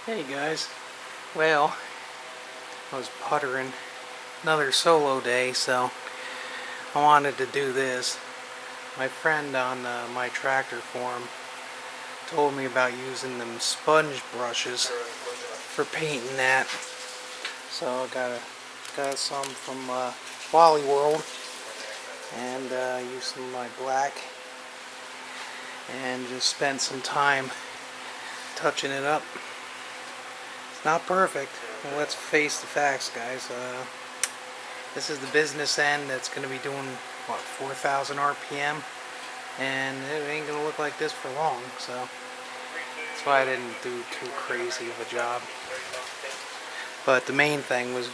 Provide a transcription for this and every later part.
Hey guys, well, I was puttering, another solo day, so I wanted to do this. My friend on my tractor forum told me about using them sponge brushes for painting that. So I got some from Wally World and used some of my black and just spent some time touching it up. It's not perfect. Well, let's face the facts, guys. This is the business end that's going to be doing, what, 4,000 RPM? And it ain't going to look like this for long, so that's why I didn't do too crazy of a job. But the main thing was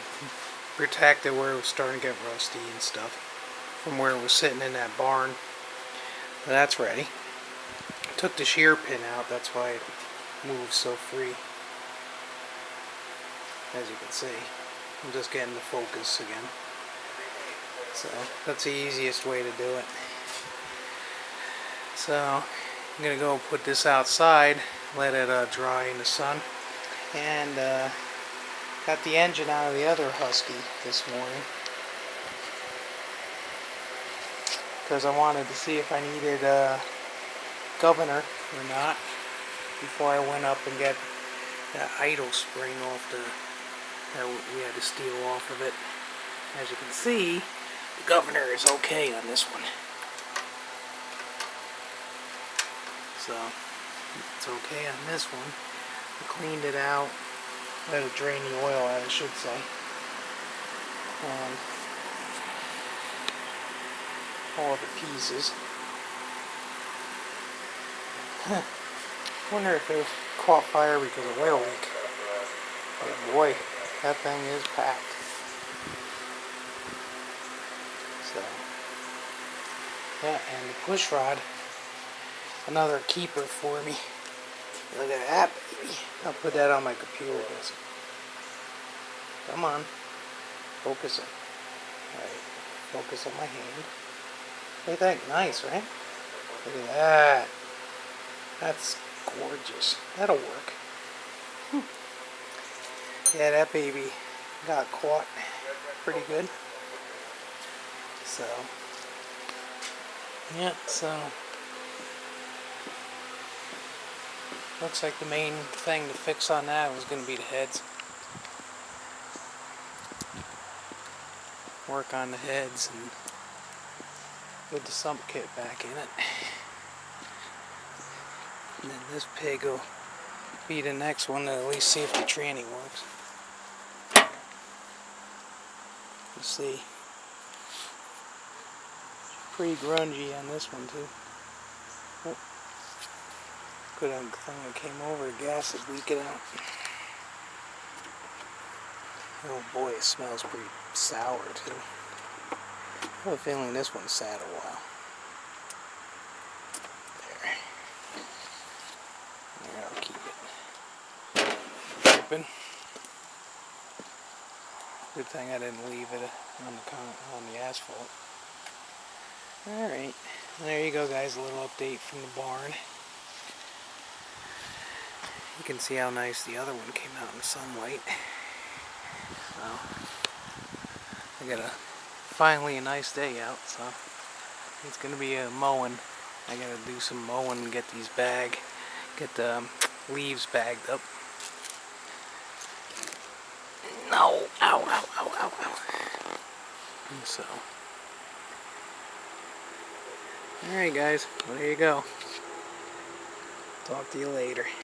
protect it where it was starting to get rusty and stuff from where it was sitting in that barn. But that's ready. Took the shear pin out, that's why it moves so free. As you can see, I'm just getting the focus again. So that's the easiest way to do it. So I'm gonna go put this outside, let it dry in the sun, and got the engine out of the other Husky this morning because I wanted to see if I needed a governor or not before I went up and get that idle spring off that we had to steal off of it. As you can see, the governor is okay on this one. So, it's okay on this one. I cleaned it out, let it drain the oil out, I should say. And all the pieces. Wonder if it caught fire because of oil leak. Oh boy, that thing is packed. So, yeah, and the push rod, another keeper for me. Look at that, baby. I'll put that on my computer. Come on, focus it. Alright, focus on my hand. What do you think? Nice, right? Look at that. That's gorgeous. That'll work. Yeah, that baby got caught pretty good. So, yeah, so looks like the main thing to fix on that was going to be the heads. Work on the heads and put the sump kit back in it. And then this pig will be the next one to at least see if the tranny works. Let's see. Pretty grungy on this one too. Oh. Good thing I came over, the gas is leaking out. Oh boy, it smells pretty sour too. I have a feeling this one sat a while. There, I'll keep it open. Good thing I didn't leave it on the asphalt. Alright, there you go guys, a little update from the barn. You can see how nice the other one came out in the sunlight. So, I got finally a nice day out, so it's going to be a mowing. I got to do some mowing and get these get the leaves bagged up. No, ow, ow, ow, ow, ow. And so, alright guys, well there you go. Talk to you later.